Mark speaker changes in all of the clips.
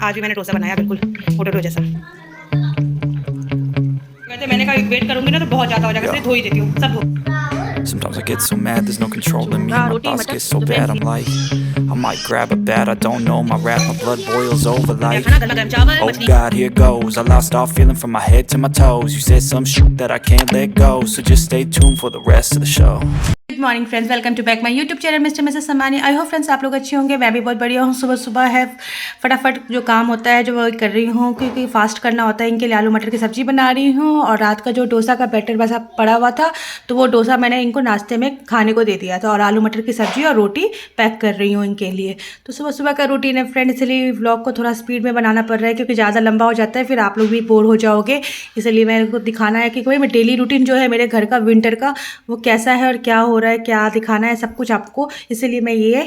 Speaker 1: आज भी मैंने डोसा बनाया बिल्कुल पोटैटो जैसा। वैसे मैंने कहा वेट करूंगी ना तो बहुत ज़्यादा हो जाएगा, इसलिए धो ही देती हूँ सब।
Speaker 2: Sometimes I get so mad, there's no controlling me. My thoughts get so bad, I'm like, I might grab a bat, I don't know, my rap, my blood boils over like, oh God, here goes. I lost all feeling from my head to my toes. You said some shit that I can't let go, so just stay tuned for the rest of the show.
Speaker 1: Good morning friends, welcome to back my YouTube channel Mr Mrs Sammani. I hope friends आप लोग अच्छे होंगे। मैं भी बहुत बढ़िया हूँ। सुबह सुबह है फटाफट जो काम होता है जो वो कर रही हूँ, क्योंकि फास्ट करना होता है। इनके लिए आलू मटर की सब्ज़ी बना रही हूँ और रात का जो डोसा का बैटर बस पड़ा हुआ था, तो वो डोसा मैंने इनको नाश्ते में खाने को दे दिया था और आलू मटर की सब्ज़ी और रोटी पैक कर रही हूँ इनके लिए। तो सुबह सुबह का रूटीन है फ्रेंड, इसलिए व्लॉग को थोड़ा स्पीड में बनाना पड़ रहा है, क्योंकि ज़्यादा लंबा हो जाता है फिर आप लोग भी बोर हो जाओगे। इसलिए मेरे को दिखाना है कि भाई मैं डेली रूटीन जो है मेरे घर का विंटर का वो कैसा है और क्या हो रहा है, क्या दिखाना है सब कुछ आपको। इसीलिए मैं ये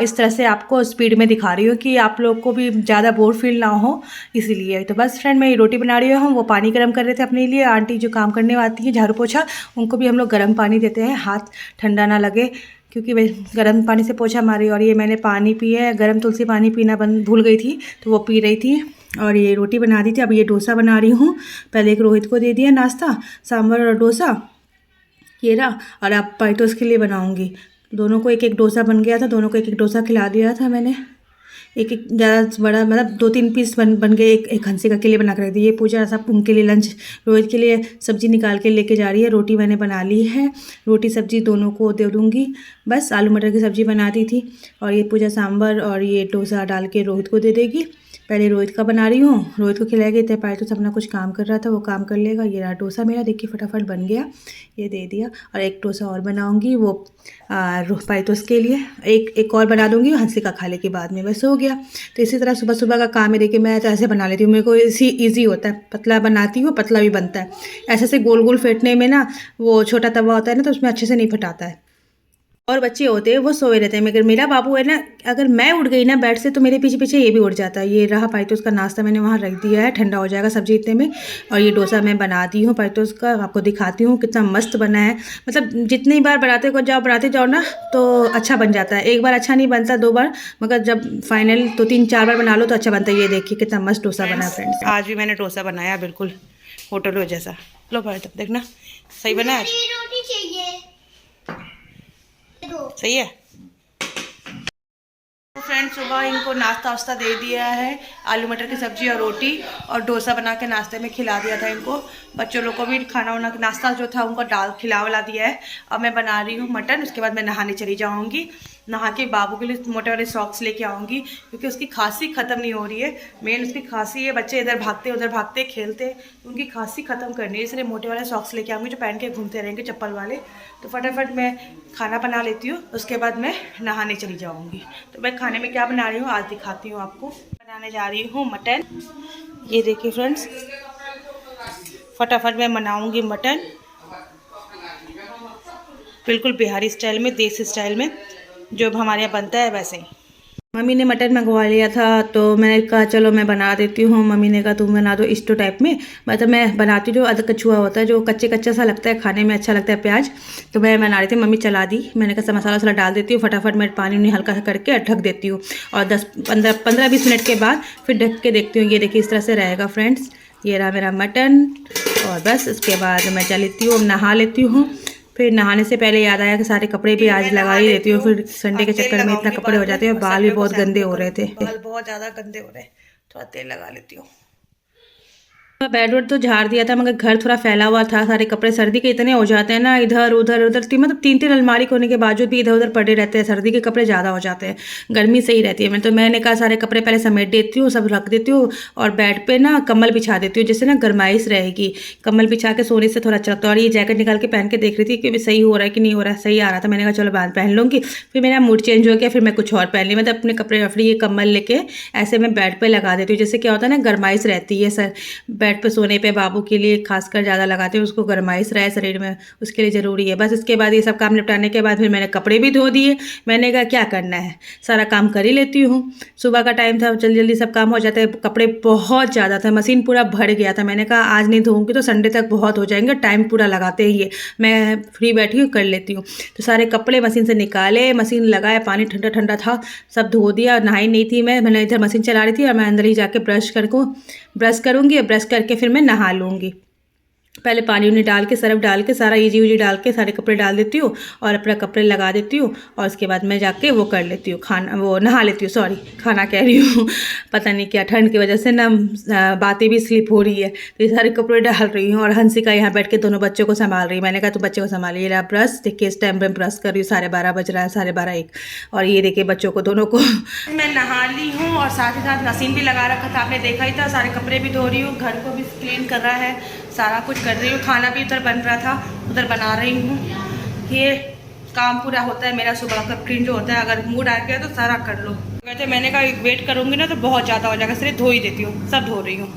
Speaker 1: इस तरह से आपको स्पीड में दिखा रही हूँ कि आप लोग को भी ज़्यादा बोर फील ना हो, इसीलिए। तो बस फ्रेंड मैं ये रोटी बना रही हूँ। वो पानी गर्म कर रहे थे अपने लिए। आंटी जो काम करने आती है झाड़ू पोछा, उनको भी हम लोग गर्म पानी देते हैं, हाथ ठंडा ना लगे, क्योंकि मैं गर्म पानी से पोछा मारी। और ये मैंने पानी पिया है, गर्म तुलसी पानी पीना भूल गई थी, तो वो पी रही थी। और ये रोटी बना दी थी। अब ये डोसा बना रही हूँ। पहले एक रोहित को दे दिया नाश्ता, सांभर और डोसा ये रहा, और अब पाइटोस के लिए बनाऊंगी। दोनों को एक एक डोसा बन गया था, दोनों को एक एक डोसा खिला दिया था मैंने। एक एक ज़्यादा बड़ा मतलब 2-3 पीस बन गए। एक हंसिका के लिए बना कर रख दी। ये पूजा सब उनके लिए लंच, रोहित के लिए सब्ज़ी निकाल के लेके जा रही है। रोटी मैंने बना ली है, रोटी सब्ज़ी दोनों को दे दूँगी। बस आलू मटर की सब्ज़ी बना दी थी और ये पूजा सांभर और ये डोसा डाल के रोहित को दे देगी। पहले रोहित का बना रही हूँ, रोहित को खिलाएगी। इतने पाइटो अपना कुछ काम कर रहा था, वो काम कर लेगा। ये रहा डोसा मेरा, देखिए फटाफट बन गया, ये दे दिया। और एक डोसा और बनाऊंगी वो पाइटोस के लिए। एक और बना दूंगी हंसिका खाने के बाद में, बस हो गया। तो इसी तरह सुबह सुबह का काम है। देखिए मैं तो ऐसे बना लेती हूँ, मेरे को ईजी होता है। पतला बनाती हूँ, पतला भी बनता है। ऐसे से गोल गोल फेंटने में ना वो छोटा तवा होता है ना, तो उसमें अच्छे से नहीं फटाता है। और बच्चे होते हैं वो सोए रहते हैं, मगर मेरा बाबू है ना, अगर मैं उठ गई ना बेड से तो मेरे पीछे पीछे ये भी उठ जाता है। ये रहा पाइटोस का नाश्ता, मैंने वहाँ रख दिया है, ठंडा हो जाएगा सब्जी इतने में। और ये डोसा मैं बना दी हूँ पाइटोस का, आपको दिखाती हूँ कितना मस्त बना है। मतलब जितनी बार बनाते जाओ ना तो अच्छा बन जाता है। एक बार अच्छा नहीं बनता, 2 बार, मगर जब फाइनल तो 3-4 बार बना लो तो अच्छा बनता है। ये देखिए कितना मस्त डोसा बना है फ्रेंड्स। आज भी मैंने डोसा बनाया बिल्कुल होटल जैसा। लो भाई तब देखना सही बना है, सही है। तो फ्रेंड्स सुबह इनको नाश्ता वास्ता दे दिया है, आलू मटर की सब्जी और रोटी और डोसा बना के नाश्ते में खिला दिया था इनको। बच्चों लोग को भी खाना वाना नाश्ता जो था उनको खिला दिया है। अब मैं बना रही हूँ मटन। उसके बाद मैं नहाने चली जाऊँगी। नहा के बाबू के लिए मोटे वाले सॉक्स लेके आऊँगी, क्योंकि उसकी खांसी ख़त्म नहीं हो रही है। मेन उसकी खांसी है, बच्चे इधर भागते उधर भागते खेलते, उनकी खांसी ख़त्म करनी है, इसलिए मोटे वाले सॉक्स लेके आऊँगी जो पहन के घूमते रहेंगे, चप्पल वाले। तो फटाफट मैं खाना बना लेती हूँ, उसके बाद मैं नहाने चली जाऊँगी। तो मैं खाने में क्या बना रही हूँ आज दिखाती हूँ आपको। बनाने जा रही हूँ मटन। ये देखिए फ्रेंड्स, फटाफट मैं बनाऊँगी मटन बिल्कुल बिहारी स्टाइल में, देसी स्टाइल में, जो हमारे यहाँ बनता है वैसे ही। मम्मी ने मटन मंगवा लिया था तो मैंने कहा चलो मैं बना देती हूँ। मम्मी ने कहा तुम बना दो स्टो टाइप में। मतलब मैं बनाती हूँ जो अदरक कछुआ होता है, जो कच्चे कच्चा सा लगता है, खाने में अच्छा लगता है प्याज, तो मैं बना रही थी। मम्मी चला दी, मैंने कहा मसाला वसाला डाल देती हूँ। फटाफट मैं पानी उन्हें हल्का सा करके ढक देती हूँ और 15-20 मिनट के बाद फिर ढक के देखती हूँ। ये देखिए इस तरह से रहेगा फ्रेंड्स। ये रहा मेरा मटन। और बस उसके बाद मैं चल लेती हूँ, नहा लेती हूँ। फिर नहाने से पहले याद आया कि सारे कपड़े भी आज लगा ही देती हूँ, फिर संडे के चक्कर में इतना कपड़े हो जाते हैं। बाल भी बहुत गंदे हो रहे थे, बाल बहुत ज़्यादा गंदे हो रहे हैं, थोड़ा तेल लगा लेती हूँ। बेड वेड तो झाड़ दिया था, मगर घर थोड़ा फैला हुआ था। सारे कपड़े सर्दी के इतने हो जाते हैं ना, इधर उधर मतलब 3-3 अलमारी होने के बावजूद भी इधर उधर पड़े रहते हैं। सर्दी के कपड़े ज़्यादा हो जाते हैं, गर्मी सही रहती है। मैंने कहा सारे कपड़े पहले समेट देती हूँ, सब रख देती हूँ और बेड पे ना कम्बल बिछा देती हूँ, जिससे ना गर्माइश रहेगी। कम्बल बिछा के सोने से थोड़ा अच्छा लगता है। और ये जैकेट निकाल के पहन के देख रही थी कि सही हो रहा है कि नहीं हो रहा है। सही आ रहा था, मैंने कहा चलो बाद पहन लूँगी। फिर मेरा मूड चेंज हो गया, फिर मैं कुछ और पहन ली। मतलब अपने कपड़े ये कम्बल लेके ऐसे मैं बेड पर लगा देती हूँ, जिससे क्या होता है ना गर्माइश रहती है सर बेड बेड पे सोने पे बाबू के लिए खासकर ज़्यादा लगाती हूँ, उसको गरमाइश रहे शरीर में, उसके लिए ज़रूरी है। बस इसके बाद ये सब काम निपटाने के बाद फिर मैंने कपड़े भी धो दिए। मैंने कहा क्या करना है, सारा काम कर ही लेती हूँ। सुबह का टाइम था, जल्दी जल्दी सब काम हो जाता है। कपड़े बहुत ज़्यादा था, मशीन पूरा भर गया था। मैंने कहा आज नहीं धोऊंगी तो संडे तक बहुत हो जाएंगे, टाइम पूरा लगाते ही है, मैं फ्री बैठी हूँ कर लेती हूँ। तो सारे कपड़े मशीन से निकाले, मशीन लगाया, पानी ठंडा ठंडा था, सब धो दिया। नहाई नहीं थी मैंने इधर मशीन चला रही थी और मैं अंदर ही जाके ब्रश करूँगी। ब्रश करके फिर मैं नहा लूँगी। पहले पानी उनी डाल के, सर्फ डाल के, सारा इजी उजी डाल के सारे कपड़े डाल देती हूँ और अपना कपड़े लगा देती हूँ और उसके बाद मैं जाके वो कर लेती हूँ, नहा लेती हूँ। सॉरी, खाना कह रही हूँ पता नहीं क्या ठंड की वजह से ना बातें भी स्लिप हो रही है। तो ये सारे कपड़े डाल रही हूँ और हंसिका यहाँ बैठ के दोनों बच्चों को संभाल रही है। मैंने कहा तो बच्चे को संभालिए, रहा ब्रश देखिए, इस टाइम में ब्रश कर रही हूँ, 12:30 बज रहा है, 12:30 1। और ये देखिए बच्चों को दोनों को मैं नहा ली हूँ और साथ ही साथ मशीन भी लगा रखा था, आपने देखा ही था। सारे कपड़े भी धो रही हूँ, घर को भी क्लीन कर रहा है, सारा कुछ कर रही हूँ। खाना भी उधर बन रहा था, उधर बना रही हूँ। ये काम पूरा होता है मेरा सुबह का रूटीन जो होता है। अगर मूड आ गया तो सारा कर लो। वैसे मैंने कहा वेट करूँगी ना तो बहुत ज़्यादा हो जाएगा, इसलिए धो ही देती हूँ। सब धो रही हूँ,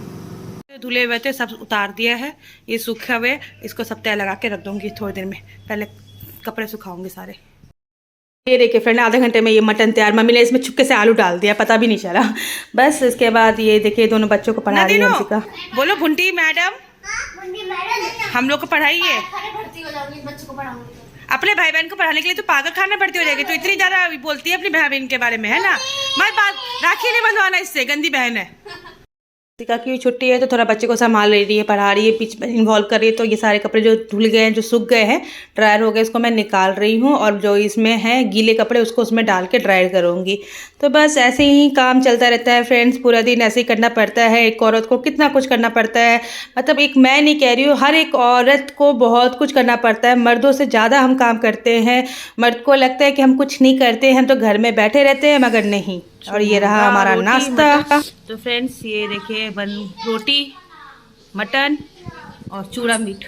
Speaker 1: धुले हुए थे सब उतार दिया है, ये सूखे हुए, इसको सब तय लगा के रख दूँगी थोड़ी देर में। पहले कपड़े सुखाऊंगी सारे। ये देखिए फ्रेंड, आधे घंटे में ये मटन तैयार। मम्मी ने इसमें छुपके से आलू डाल दिया, पता भी नहीं चला। बस इसके बाद ये देखिए दोनों बच्चों को पढ़ा रही है हंसिका। बोलो भुंटी मैडम, हम लोग को पढ़ाइए। अपने भाई बहन को पढ़ाने के लिए तो पागल खाना भर्ती हो जाएगी, तो इतनी ज्यादा बोलती है अपने भाई बहन के बारे में, है ना। मत बात, राखी नहीं बंधवाना इससे, गंदी बहन है। हंसिका की छुट्टी है तो थोड़ा बच्चे को संभाल रही है, पढ़ा रही है, पिच इन्वॉल्व कर रही है। तो ये सारे कपड़े जो धुल गए हैं, जो सूख गए हैं, ड्रायर हो गए, इसको मैं निकाल रही हूँ और जो इसमें है गीले कपड़े उसको उसमें डाल के ड्रायर करूँगी। तो बस ऐसे ही काम चलता रहता है फ्रेंड्स, पूरा दिन ऐसे ही करना पड़ता है। एक औरत को कितना कुछ करना पड़ता है, मतलब एक मैं नहीं कह रही हूँ, हर एक औरत को बहुत कुछ करना पड़ता है। मर्दों से ज़्यादा हम काम करते हैं। मर्द को लगता है कि हम कुछ नहीं करते हैं, हम तो घर में बैठे रहते हैं, मगर नहीं। और ये रहा हमारा नाश्ता। तो फ्रेंड्स ये देखिए रोटी, मटन और चूड़ा मीट।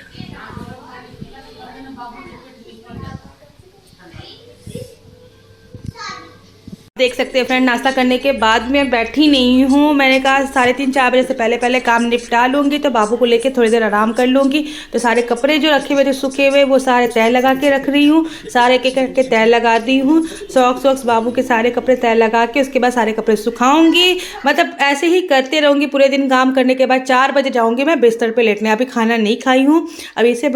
Speaker 1: देख सकते हैं फ्रेंड, नाश्ता करने के बाद मैं बैठी नहीं हूँ। मैंने कहा 3:30 4 बजे से पहले पहले काम निपटा लूँगी, तो बाबू को लेके थोड़ी देर आराम कर लूँगी। तो सारे कपड़े जो रखे हुए थे सूखे हुए, वो सारे तय लगा के रख रही हूँ, सारे के करके तय लगा दी हूँ। सॉक्स बाबू के सारे कपड़े तय लगा के उसके बाद सारे कपड़े सुखाऊंगी। मतलब ऐसे ही करते रहूँगी पूरे दिन काम करने के बाद 4 बजे जाऊँगी मैं बिस्तर पर लेटने। अभी खाना नहीं खाई हूँ, अभी से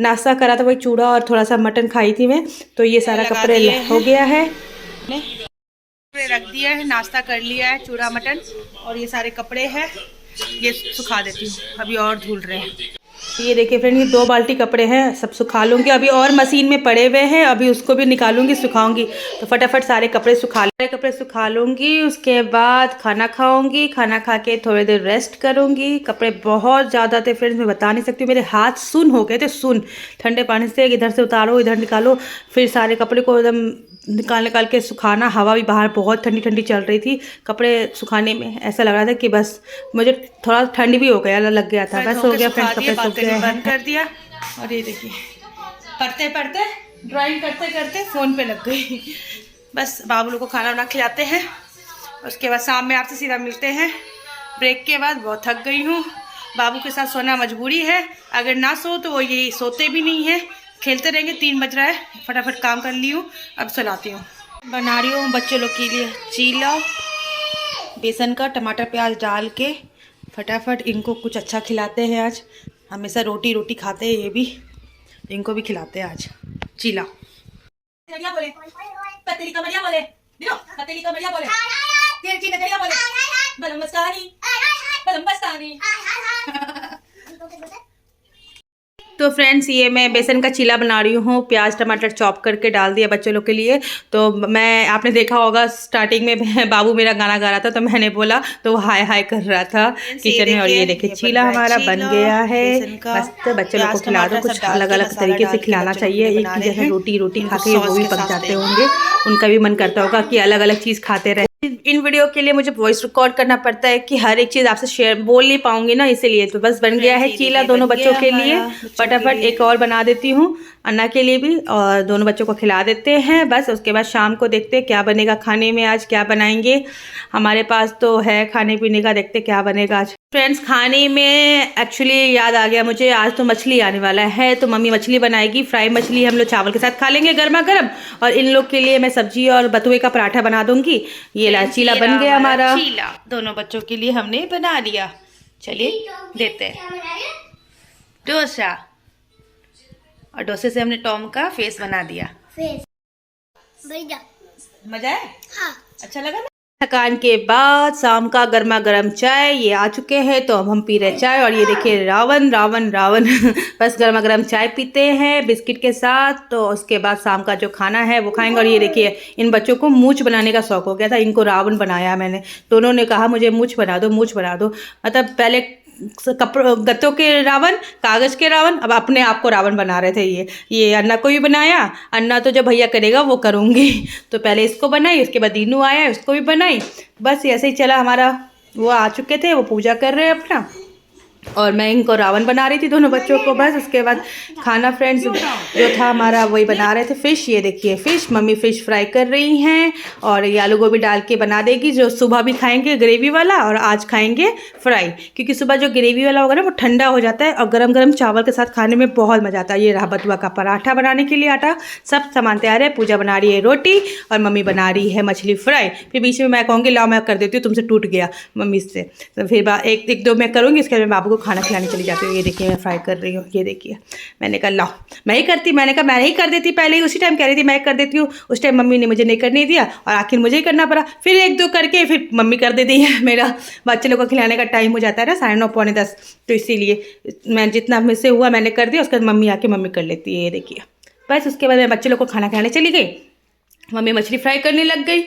Speaker 1: नाश्ता करा था, वही चूड़ा और थोड़ा सा मटन खाई थी मैं। तो ये सारा कपड़े हो गया है, रख दिया है, नाश्ता कर लिया है, चूड़ा मटन, और ये सारे कपड़े हैं, ये सुखा देती हूँ, अभी और धुल रहे हैं। ये देखिए फ्रेंड, ये 2 बाल्टी कपड़े हैं, सब सुखा लूँगी। अभी और मशीन में पड़े हुए हैं, अभी उसको भी निकालूंगी, सुखाऊंगी। तो फटाफट सारे कपड़े सुखा लूँगी। उसके बाद खाना खाऊंगी, खाना खा के थोड़ी देर रेस्ट करूँगी। कपड़े बहुत ज़्यादा थे फ्रेंड्स, मैं बता नहीं सकती हूँ, मेरे हाथ सुन हो गए थे, सुन। ठंडे पानी से इधर से उतारो, इधर निकालो, फिर सारे कपड़े को एकदम निकाल के सुखाना। हवा भी बाहर बहुत ठंडी ठंडी चल रही थी, कपड़े सुखाने में ऐसा लग रहा था कि बस मुझे थोड़ा ठंडी भी हो गया, लग गया था। बस हो गया फ्रेंड्स, कपड़े सूख गए, बंद कर दिया। और ये देखिए पढ़ते ड्राइंग करते फ़ोन पे लग गई। बस बाबू लोग को खाना वाना खिलाते हैं, उसके बाद शाम में आपसे सीधा मिलते हैं ब्रेक के बाद। बहुत थक गई हूँ, बाबू के साथ सोना मजबूरी है, अगर ना सो तो वो यही सोते भी नहीं है, खेलते रहेंगे। 3 बज रहा है, फटाफट काम कर ली हूँ, अब सुलाती हूँ। बना रही हूँ बच्चे लोग के लिए चीला बेसन का, टमाटर प्याज डाल के। फटाफट इनको कुछ अच्छा खिलाते हैं आज, हमेशा रोटी खाते हैं ये भी, इनको भी खिलाते हैं आज चीला। तो फ्रेंड्स ये मैं बेसन का चीला बना रही हूँ, प्याज टमाटर चॉप करके डाल दिया बच्चों लोग के लिए। तो मैं, आपने देखा होगा स्टार्टिंग में बाबू मेरा गाना गा रहा था, तो मैंने बोला तो वो हाय हाय कर रहा था किचन में। और ये देखिए चीला हमारा बन गया है, मस्त। बच्चों लोग को खिला दो, कुछ अलग अलग तरीके से खिलाना चाहिए। एक ही जैसे रोटी खा के वो भी पक जाते होंगे, उनका भी मन करता होगा कि अलग अलग चीज़ खाते रहे। इन वीडियो के लिए मुझे वॉइस रिकॉर्ड करना पड़ता है कि हर एक चीज़ आपसे शेयर बोल नहीं पाऊंगी ना, इसीलिए। तो बस बन गया है चीला दोनों बच्चों के लिए। फटाफट एक और बना देती हूँ अन्ना के लिए भी, और दोनों बच्चों को खिला देते हैं। बस उसके बाद शाम को देखते हैं क्या बनेगा खाने में, आज क्या बनाएंगे। हमारे पास तो है खाने पीने का, देखते क्या बनेगा आज। फ्रेंड्स खाने में एक्चुअली याद आ गया मुझे, आज तो मछली आने वाला है, तो मम्मी मछली बनाएगी, फ्राई मछली हम लोग चावल के साथ खा लेंगे गर्मा गर्म। और इन लोग के लिए मैं सब्जी और बथुए का पराठा बना दूंगी। ये लाचीला बन गया हमारा चीला, दोनों बच्चों के लिए हमने बना लिया। चलिए देते हैं डोसा, और डोसे से हमने टॉम का फेस बना दिया। मजा है? हाँ। अच्छा लगा ना? थकान के बाद शाम का गर्मा गर्म चाय, ये आ चुके हैं तो अब हम पी रहे चाय। और ये देखिए रावण रावण रावण बस गर्मा गर्म चाय पीते हैं बिस्किट के साथ। तो उसके बाद शाम का जो खाना है वो खाएंगे। और ये देखिए इन बच्चों को मूछ बनाने का शौक हो गया था, इनको रावण बनाया मैंने। दोनों ने कहा मुझे मूछ बना दो, मूछ बना दो। मतलब पहले गत्तों के रावण, कागज के रावण, अब अपने आप को रावण बना रहे थे। ये अन्ना को भी बनाया, अन्ना तो जब भैया करेगा वो करूँगी। तो पहले इसको बनाई, उसके बाद दीनू आया उसको भी बनाई। बस ऐसे ही चला हमारा। वो आ चुके थे, वो पूजा कर रहे हैं अपना, और मैं इनको रावण बना रही थी दोनों बच्चों को। बस उसके बाद खाना फ्रेंड्स जो था हमारा वही बना रहे थे, फ़िश। ये देखिए फ़िश, मम्मी फ़िश फ्राई कर रही हैं। और ये आलू गोभी डाल के बना देगी, जो सुबह भी खाएंगे ग्रेवी वाला और आज खाएंगे फ्राई। क्योंकि सुबह जो ग्रेवी वाला होगा ना वो ठंडा हो जाता है और गरम गरम चावल के साथ खाने में बहुत मज़ा आता है। ये रहा बथुआ का पराठा बनाने के लिए आटा, सब सामान तैयार है। पूजा बना रही है रोटी और मम्मी बना रही है मछली फ्राई। फिर बीच में मैं कहूँगी लाओ मैं कर देती हूँ, तुमसे टूट गया मम्मी से। तो फिर एक दो मैं करूँगी, उसके बाद बाबू को खाना खिलाने चली जाती हूँ। ये देखिए मैं फ्राई कर रही हूँ, ये देखिए। मैंने कहा लाओ मैं ही करती, मैंने कहा मैं ही कर देती, पहले ही उसी टाइम कह रही थी मैं कर देती हूँ। उस टाइम मम्मी ने मुझे नहीं करने दिया और आखिर मुझे ही करना पड़ा। फिर एक दो करके फिर मम्मी कर देती है। मेरा बच्चे लोग को खिलाने का टाइम हो जाता है ना 9:30 पौने 10, तो इसीलिए मैं जितना मुझसे हुआ मैंने कर दिया। उसके बाद मम्मी आके मम्मी कर लेती है। ये देखिए बस उसके बाद मैं बच्चे लोग को खाना खिलाने चली गई, मम्मी मछली फ्राई करने लग गई।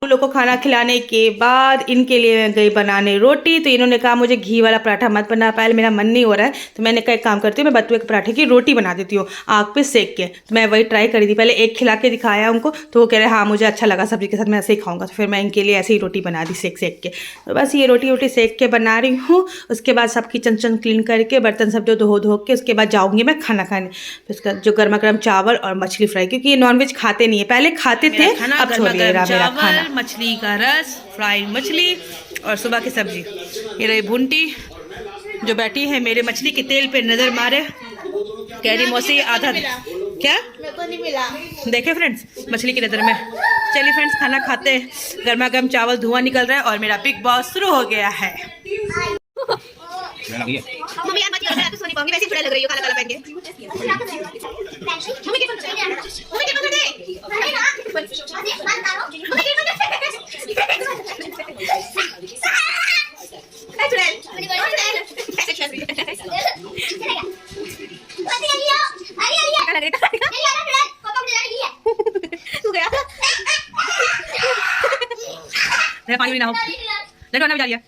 Speaker 1: उन लोग को खाना खिलाने के बाद इनके लिए मैं गई बनाने रोटी। तो इन्होंने कहा मुझे घी वाला पराठा मत बना, पायल मेरा मन नहीं हो रहा है। तो मैंने कहा एक काम करती हूँ, मैं बथुए के पराठे की रोटी बना देती हूँ आग पे सेक के। तो मैं वही ट्राई करी थी, पहले एक खिला के दिखाया उनको, तो वो कह रहे हाँ मुझे अच्छा लगा, सब्जी के साथ मैं ऐसे ही खाऊंगा। तो फिर मैं इनके लिए ऐसे ही रोटी बना दी सेक सेक के। तो बस ये रोटी सेक के बना रही हूँ। उसके बाद सब किचन क्लीन करके बर्तन सब जो धो के उसके बाद जाऊँगी मैं खाना खाने। फिर उसका जो गर्मा गर्म चावल और मछली फ्राई, क्योंकि ये नॉनवेज खाते नहीं है, पहले खाते थे अब छोड़ दिया मेरा खाना। मछली का रस, फ्राई मछली और सुबह की सब्जी। ये रही भुंटी जो बैठी है मेरे मछली के तेल पे नजर मारे, कह रही मौसी आधा क्या मेरे को नहीं मिला। देखे फ्रेंड्स मछली की नजर में। चलिए फ्रेंड्स खाना खाते हैं। गर्मा गर्म चावल, धुआं निकल रहा है और मेरा बिग बॉस शुरू हो गया है। मम्मी यार मत यार, मैं तो सो नहीं पाऊंगी, वैसे ही बुरा लग रही हो काला काला पहन के। मम्मी के फोन दे, मम्मी के फोन दे, अरे ना मत मारो, मम्मी के फोन दे। पानी ना हो, देखो ना भी जा रही है।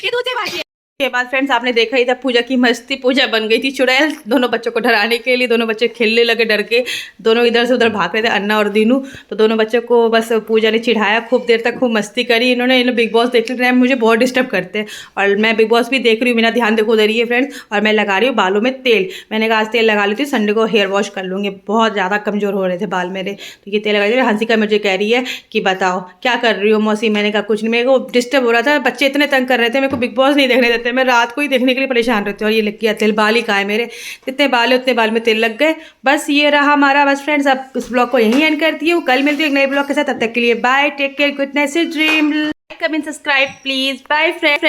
Speaker 1: ये दूध से भागी है। के बाद फ्रेंड्स आपने देखा ही था पूजा की मस्ती, पूजा बन गई थी चुड़ैल दोनों बच्चों को डराने के लिए। दोनों बच्चे खेलने लगे डर के, दोनों इधर से उधर भाग रहे थे, अन्ना और दीनू। तो दोनों बच्चों को बस पूजा ने चिढ़ाया, खूब देर तक खूब मस्ती करी इन्होंने। बिग बॉस देखते टाइम मुझे बहुत डिस्टर्ब करते हैं और मैं बिग बॉस भी देख रही हूँ, मेरा ध्यान देखो उधर ही है फ्रेंड्स। और मैं लगा रही हूँ बालों में तेल, मैंने कहा आज तेल लगा लेती हूँ, संडे को हेयर वॉश कर लूँगी, बहुत ज़्यादा कमज़ोर हो रहे थे बाल मेरे। तो ये तेल लगा दिया। हंसिका मुझे कह रही है कि बताओ क्या कर रही हो मौसी। मैंने कहा कुछ नहीं, मेरे को डिस्टर्ब हो रहा था, बच्चे इतने तंग कर रहे थे, मेरे को बिग बॉस नहीं देखने देते, मैं रात को ही देखने के लिए परेशान रहती हूँ। और ये लग गया तेल, बाल ही का है मेरे, जितने बाल है उतने बाल में तेल लग गए। बस ये रहा हमारा। बस फ्रेंड्स अब इस ब्लॉग को यहीं एंड करती हूँ, कल मिलती हूँ एक नए ब्लॉग के साथ। तब तक के लिए bye, take care, good night, sweet dream, like comment subscribe please, bye friends.